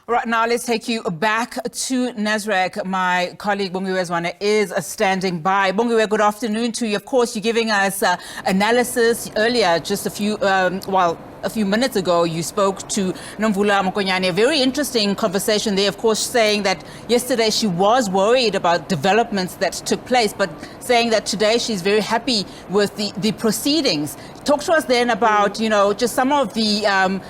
Right now, let's take you back to Nasrec. My colleague Bongiwe Zwane is standing by. Bongiwe, good afternoon to you. Of course, you're giving us analysis earlier, just a few minutes ago. You spoke to Nomvula Mokonyane. A very interesting conversation there, of course, saying that yesterday she was worried about developments that took place, but saying that today she's very happy with the proceedings. Talk to us then about, just some of the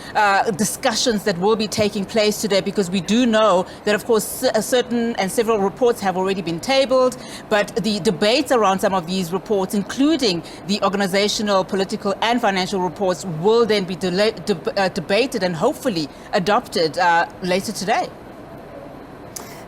discussions that will be taking place today, because we do know that, of course, certain and several reports have already been tabled, but the debates around some of these reports, including the organizational, political and financial reports, will then be debated and hopefully adopted later today.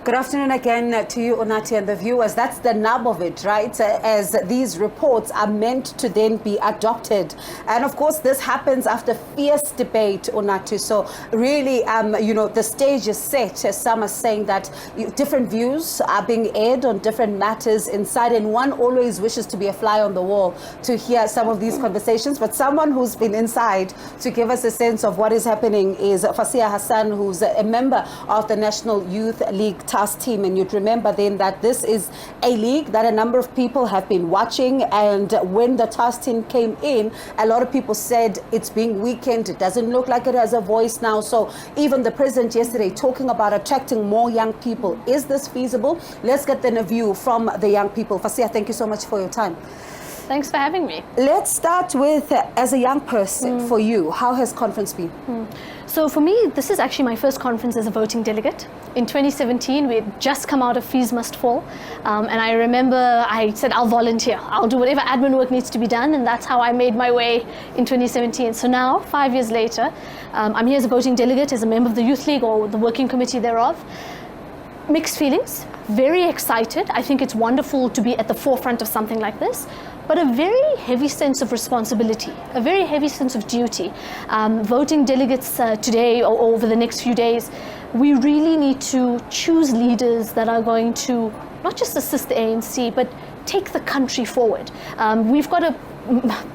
Good afternoon again to you, Onati, and the viewers. That's the nub of it, right? As these reports are meant to then be adopted. And of course, this happens after fierce debate, Onati. So really, the stage is set, as some are saying that different views are being aired on different matters inside. And one always wishes to be a fly on the wall to hear some of these conversations. But someone who's been inside to give us a sense of what is happening is Fasiha Hassan, who's a member of the National Youth League task team. And you'd remember then that this is a league that a number of people have been watching, and when the task team came in, a lot of people said it's being weakened, it doesn't look like it has a voice now. So even the president yesterday talking about attracting more young people. Is this feasible? Let's get then a view from the young people. Fasiha, thank you so much for your time. Thanks for having me. Let's start with, as a young person, for you, how has conference been? So for me, this is actually my first conference as a voting delegate. In 2017, we had just come out of Fees Must Fall. And I remember I said, I'll volunteer. I'll do whatever admin work needs to be done. And that's how I made my way in 2017. So now, 5 years later, I'm here as a voting delegate, as a member of the Youth League or the working committee thereof. Mixed feelings, very excited. I think it's wonderful to be at the forefront of something like this, but a very heavy sense of responsibility, a very heavy sense of duty. Voting delegates today or over the next few days, we really need to choose leaders that are going to not just assist the ANC, but take the country forward. We've got a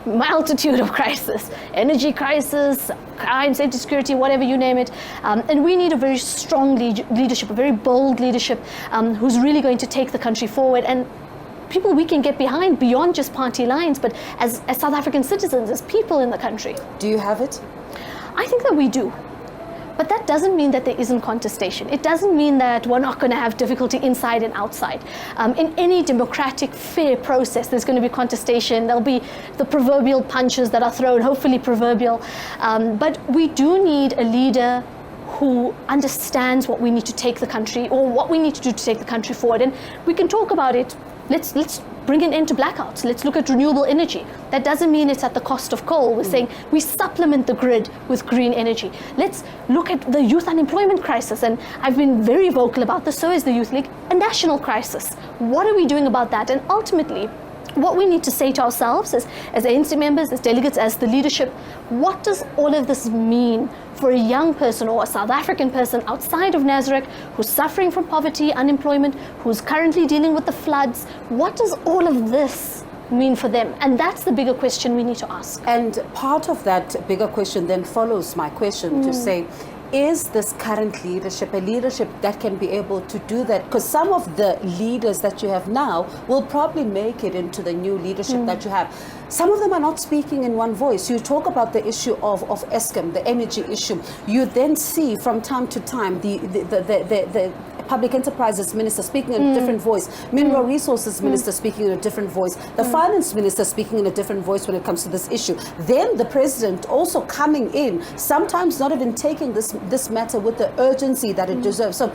multitude of crises, energy crisis, crime, safety, security, whatever you name it. And we need a very strong leadership, a very bold leadership who's really going to take the country forward, and people we can get behind beyond just party lines, but as South African citizens, as people in the country. Do you have it? I think that we do. But that doesn't mean that there isn't contestation. It doesn't mean that we're not going to have difficulty inside and outside. In any democratic, fair process, there's going to be contestation. There'll be the proverbial punches that are thrown, hopefully proverbial. But we do need a leader who understands what we need to take the country, or what we need to do to take the country forward. And we can talk about it. Let's bring an end to blackouts. Let's look at renewable energy. That doesn't mean it's at the cost of coal. We're saying we supplement the grid with green energy. Let's look at the youth unemployment crisis. And I've been very vocal about this, so is the Youth League, a national crisis. What are we doing about that? And ultimately, what we need to say to ourselves as ANC members, as delegates, as the leadership, what does all of this mean for a young person or a South African person outside of Nasrec who's suffering from poverty, unemployment, who's currently dealing with the floods? What does all of this mean for them? And that's the bigger question we need to ask. And part of that bigger question then follows my question to say, is this current leadership a leadership that can be able to do that? Because some of the leaders that you have now will probably make it into the new leadership that you have. Some of them are not speaking in one voice. You talk about the issue of Eskom, the energy issue. You then see from time to time the Public Enterprises Minister speaking in a different voice, Mineral Resources Minister speaking in a different voice, the Finance Minister speaking in a different voice when it comes to this issue. Then the President also coming in, sometimes not even taking this matter with the urgency that it deserves. So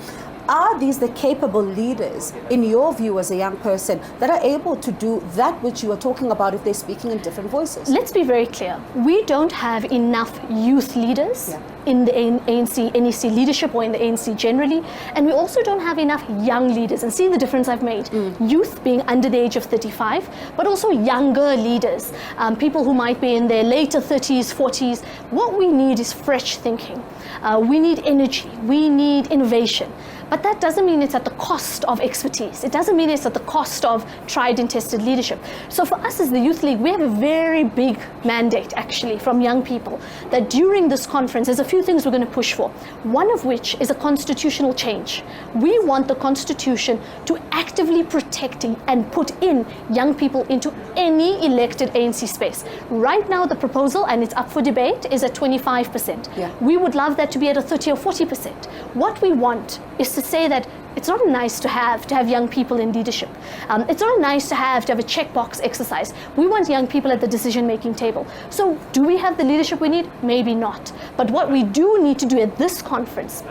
are these the capable leaders, in your view as a young person, that are able to do that which you are talking about if they're speaking in different voices? Let's be very clear. We don't have enough youth leaders in the ANC, NEC leadership, or in the ANC generally. And we also don't have enough young leaders. And see the difference I've made. Youth being under the age of 35, but also younger leaders, people who might be in their later 30s, 40s. What we need is fresh thinking. We need energy. We need innovation. But that doesn't mean it's at the cost of expertise. It doesn't mean it's at the cost of tried and tested leadership. So for us as the Youth League, we have a very big mandate actually from young people that during this conference, there's a few things we're going to push for. One of which is a constitutional change. We want the constitution to actively protect and put in young people into any elected ANC space. Right now, the proposal, and it's up for debate, is at 25%. Yeah. We would love that to be at a 30 or 40%. What we want is to say that it's not nice to have young people in leadership. It's not nice to have a checkbox exercise. We want young people at the decision-making table. So do we have the leadership we need? Maybe not. But what we do need to do at this conference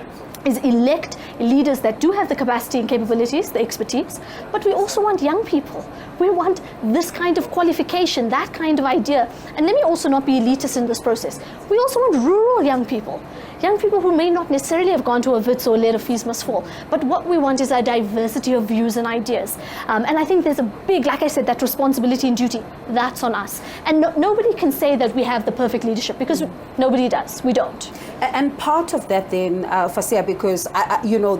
is elect leaders that do have the capacity and capabilities, the expertise, but we also want young people. We want this kind of qualification, that kind of idea. And let me also not be elitist in this process. We also want rural young people who may not necessarily have gone to a WITS or led a Fees Must Fall, but what we want is a diversity of views and ideas. And I think there's a big, like I said, that responsibility and duty, that's on us. And nobody can say that we have the perfect leadership, because nobody does, we don't. And part of that then, Fasiha, because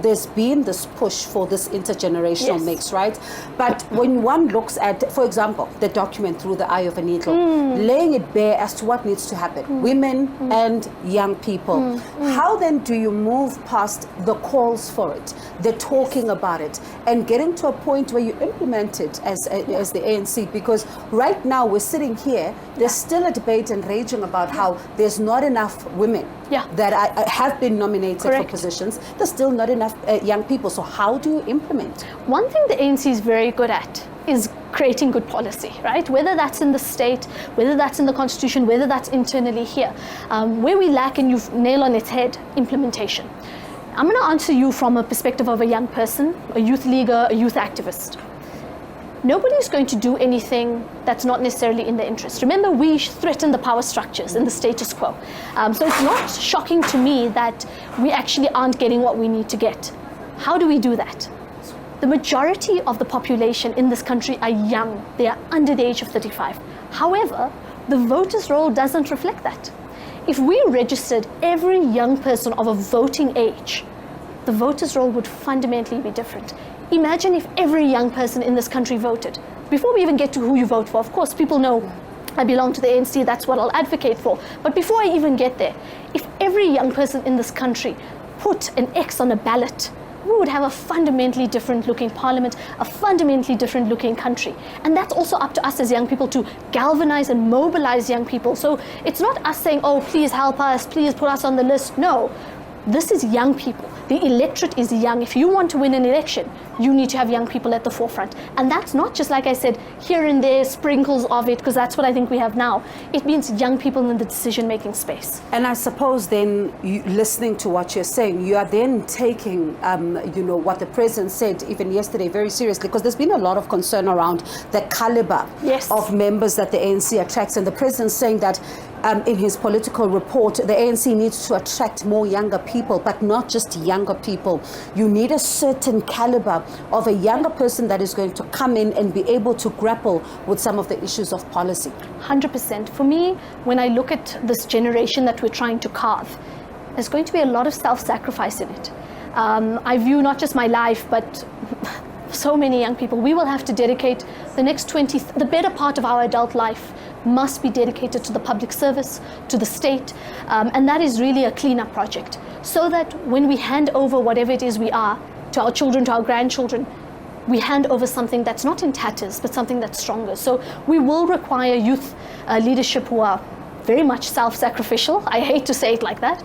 there's been this push for this intergenerational Yes. mix, right? But when one looks at, for example, the document Through the Eye of a Needle, laying it bare as to what needs to happen, women and young people, how then do you move past the calls for it, the talking about it, and getting to a point where you implement it as the ANC? Because right now we're sitting here, there's still a debate and raging about how there's not enough women that have been nominated for positions. There's still not enough young people. So how do you implement? One thing the ANC is very good at is creating good policy, right? Whether that's in the state, whether that's in the constitution, whether that's internally here. Where we lack, and you've nailed on its head, implementation. I'm going to answer you from a perspective of a young person, a youth leaguer, a youth activist. Nobody's going to do anything that's not necessarily in their interest. Remember, we threaten the power structures and the status quo. So it's not shocking to me that we actually aren't getting what we need to get. How do we do that? The majority of the population in this country are young. They are under the age of 35. However, the voters' roll doesn't reflect that. If we registered every young person of a voting age, the voters' roll would fundamentally be different. Imagine if every young person in this country voted. Before we even get to who you vote for, of course, people know I belong to the ANC, that's what I'll advocate for. But before I even get there, if every young person in this country put an X on a ballot, we would have a fundamentally different looking parliament, a fundamentally different looking country. And that's also up to us as young people to galvanize and mobilize young people. So it's not us saying, oh, please help us, please put us on the list. No, this is young people. The electorate is young. If you want to win an election, you need to have young people at the forefront. And that's not just, like I said, here and there, sprinkles of it, because that's what I think we have now. It means young people in the decision-making space. And I suppose then, listening to what you're saying, you are then taking, what the president said even yesterday very seriously, because there's been a lot of concern around the caliber of members that the ANC attracts. And the president saying that in his political report, the ANC needs to attract more younger people, but not just younger people. You need a certain caliber of a younger person that is going to come in and be able to grapple with some of the issues of policy. 100%. For me, when I look at this generation that we're trying to carve, there's going to be a lot of self-sacrifice in it. I view not just my life, but so many young people. We will have to dedicate the next the better part of our adult life must be dedicated to the public service, to the state, and that is really a cleanup project, so that when we hand over whatever it is we are to our children, to our grandchildren, we hand over something that's not in tatters, but something that's stronger. So we will require youth leadership who are very much self-sacrificial. I hate to say it like that,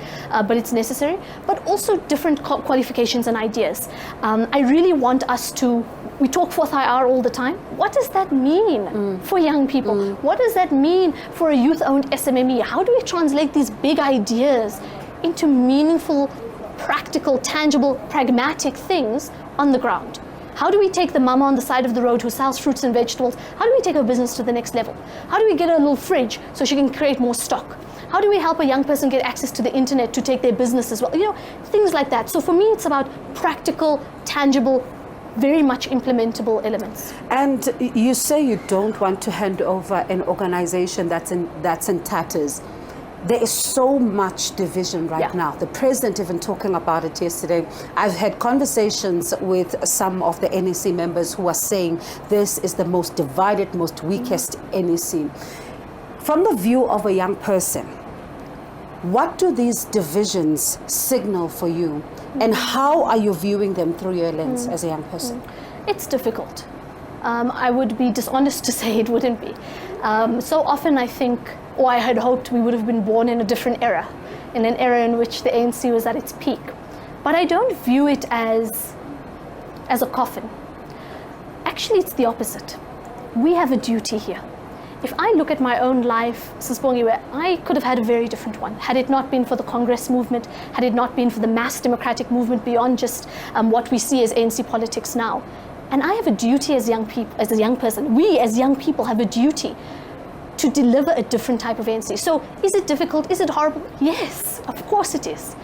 but it's necessary, but also different qualifications and ideas. I really want us to, we talk 4th IR all the time. What does that mean for young people? What does that mean for a youth-owned SMME? How do we translate these big ideas into meaningful, practical, tangible, pragmatic things on the ground? How do we take the mama on the side of the road who sells fruits and vegetables? How do we take her business to the next level? How do we get her a little fridge so she can create more stock? How do we help a young person get access to the internet to take their business as well? Things like that. So for me, it's about practical, tangible, very much implementable elements. And you say you don't want to hand over an organization that's in tatters. there is so much division right now. The president even talking about it yesterday. I've had conversations with some of the NEC members who are saying this is the most divided, most weakest NEC. From the view of a young person, what do these divisions signal for you, and how are you viewing them through your lens as a young person? It's difficult. I would be dishonest to say it wouldn't be. So often I think, or I had hoped we would have been born in a different era, in an era in which the ANC was at its peak. But I don't view it as a coffin. Actually, it's the opposite. We have a duty here. If I look at my own life, Sisbongiwe, I could have had a very different one. Had it not been for the Congress movement, had it not been for the mass democratic movement beyond just what we see as ANC politics now. And I have a duty as young people, as a young person. We as young people have a duty to deliver a different type of ANC. So is it difficult? Is it horrible? Yes, of course it is.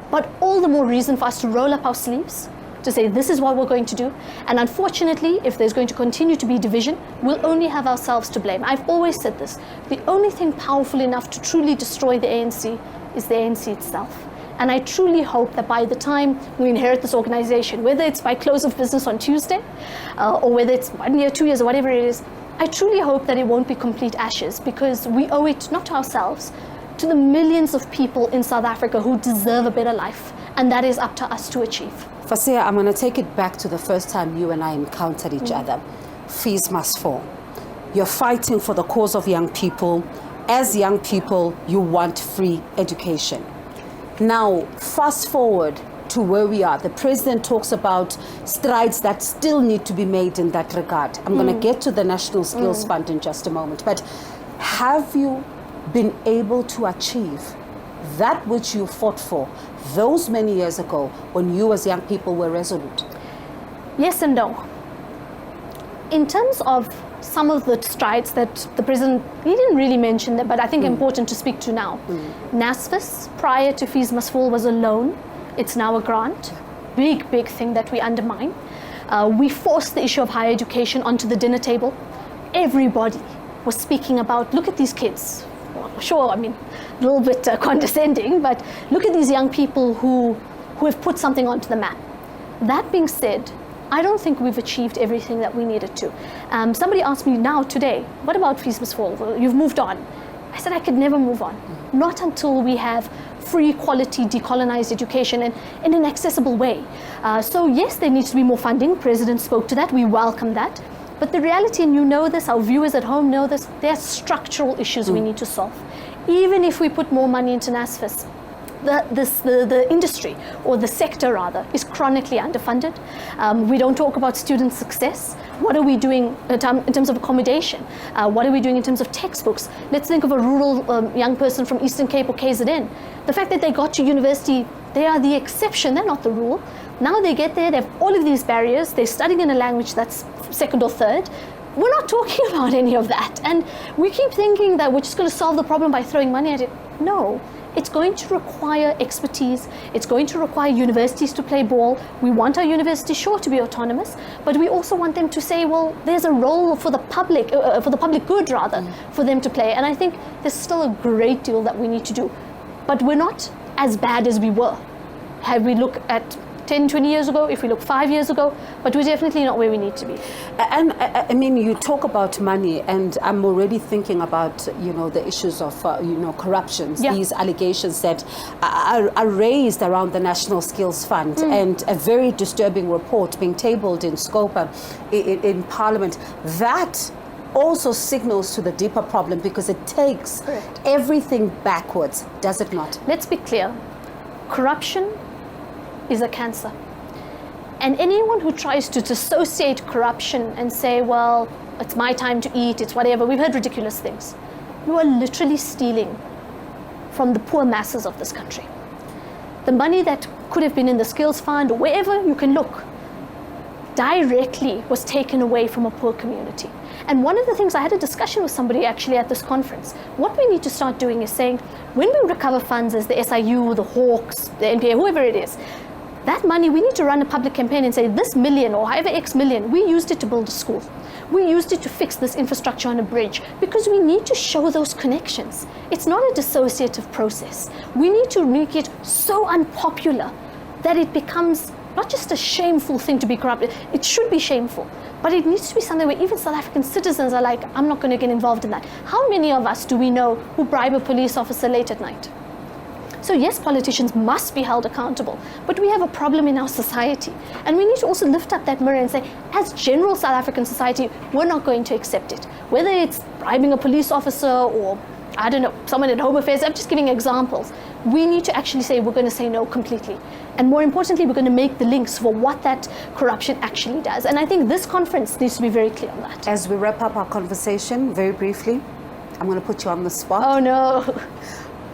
But all the more reason for us to roll up our sleeves, to say this is what we're going to do. And unfortunately, if there's going to continue to be division, we'll only have ourselves to blame. I've always said this. The only thing powerful enough to truly destroy the ANC is the ANC itself. And I truly hope that by the time we inherit this organization, whether it's by close of business on Tuesday, or whether it's 1 year, 2 years, or whatever it is, I truly hope that it won't be complete ashes, because we owe it not to ourselves, to the millions of people in South Africa who deserve a better life. And that is up to us to achieve. Fasiha, I'm going to take it back to the first time you and I encountered each other. Fees must fall. You're fighting for the cause of young people. As young people, you want free education. Now, fast forward to where we are. The president talks about strides that still need to be made in that regard. I'm going to get to the National Skills Fund in just a moment. But have you been able to achieve that which you fought for those many years ago when you as young people were resolute? Yes and no. In terms of some of the strides that the president, he didn't really mention them, but I think important to speak to now. NSFAS, prior to Fees Must Fall, was a loan. It's now a grant. Big thing that we undermine. We forced the issue of higher education onto the dinner table. Everybody was speaking about, look at these kids. Well, sure, I mean, a little bit condescending, but look at these young people who have put something onto the map. That being said, I don't think we've achieved everything that we needed to. Somebody asked me now, today, what about Fees Must Fall? Well, you've moved on. I said I could never move on. Not until we have free, quality, decolonized education and in an accessible way. So yes, there needs to be more funding. President spoke to that. We welcome that. But the reality, and you know this, our viewers at home know this, there are structural issues we need to solve. Even if we put more money into NSFAS, the industry, or the sector rather, is chronically underfunded. We don't talk about student success. What are we doing in terms of accommodation? What are we doing in terms of textbooks? Let's think of a rural young person from Eastern Cape or KZN. The fact that they got to university, they are the exception, they're not the rule. Now they get there, they have all of these barriers, they're studying in a language that's second or third. We're not talking about any of that. And we keep thinking that we're just going to solve the problem by throwing money at it. No. It's going to require expertise. It's going to require universities to play ball. We want our universities, sure, to be autonomous, but we also want them to say, well, there's a role for the public good, rather, for them to play. And I think there's still a great deal that we need to do. But we're not as bad as we were. Have we look at 10, 20 years ago, if we look 5 years ago, but we're definitely not where we need to be. And I mean, you talk about money, and I'm already thinking about, the issues of, corruption, these allegations that are raised around the National Skills Fund, and a very disturbing report being tabled in Scopa in Parliament. That also signals to the deeper problem, because it takes everything backwards, does it not? Let's be clear. Corruption is a cancer. And anyone who tries to dissociate corruption and say, well, it's my time to eat, it's whatever, we've heard ridiculous things. You are literally stealing from the poor masses of this country. The money that could have been in the Skills Fund, or wherever you can look, directly was taken away from a poor community. And one of the things, I had a discussion with somebody actually at this conference, what we need to start doing is saying, when we recover funds as the SIU, the Hawks, the NPA, whoever it is, that money, we need to run a public campaign and say, this million or however X million, we used it to build a school. We used it to fix this infrastructure on a bridge because we need to show those connections. It's not a dissociative process. We need to make it so unpopular that it becomes not just a shameful thing to be corrupt. It should be shameful, but it needs to be something where even South African citizens are like, I'm not going to get involved in that. How many of us do we know who bribe a police officer late at night? So yes, politicians must be held accountable, but we have a problem in our society. And we need to also lift up that mirror and say, as general South African society, we're not going to accept it. Whether it's bribing a police officer or, I don't know, someone at Home Affairs, I'm just giving examples. We need to actually say we're going to say no completely. And more importantly, we're going to make the links for what that corruption actually does. And I think this conference needs to be very clear on that. As we wrap up our conversation, very briefly, I'm going to put you on the spot. Oh no.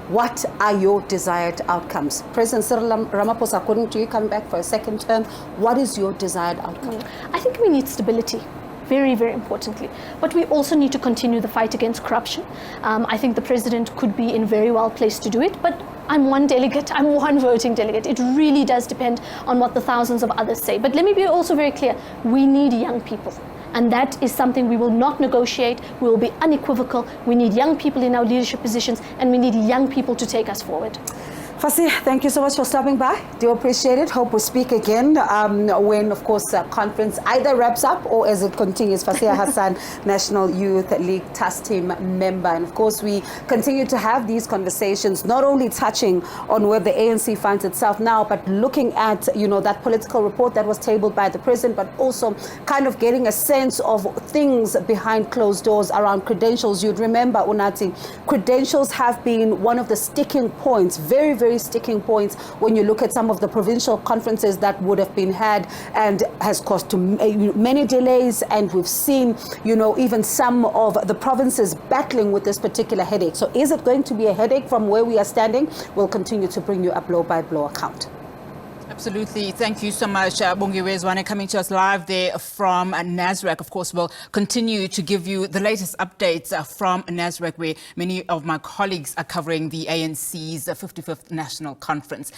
What are your desired outcomes? President Cyril Ramaphosa, according to you, coming back for a second term, what is your desired outcome? I think we need stability. Very, very importantly. But we also need to continue the fight against corruption. I think the president could be in very well placed to do it, but I'm one delegate, I'm one voting delegate. It really does depend on what the thousands of others say. But let me be also very clear, we need young people. And that is something we will not negotiate. We will be unequivocal. We need young people in our leadership positions, and we need young people to take us forward. Fasiha, thank you so much for stopping by. Do appreciate it. Hope we speak again when, of course, conference either wraps up or as it continues. Fasiha Hassan, National Youth League Task Team member. And, of course, we continue to have these conversations, not only touching on where the ANC finds itself now, but looking at, you know, that political report that was tabled by the president, but also kind of getting a sense of things behind closed doors around credentials. You'd remember, Unati, credentials have been one of the sticking points, very, very sticking points when you look at some of the provincial conferences that would have been had, and has caused many delays. And we've seen, you know, even some of the provinces battling with this particular headache. So is it going to be a headache from where we are standing? We'll continue to bring you a blow-by-blow account. Absolutely. Thank you so much, Bongiwe Zwane, coming to us live there from Nasrec. Of course, we'll continue to give you the latest updates from Nasrec, where many of my colleagues are covering the ANC's 55th National Conference.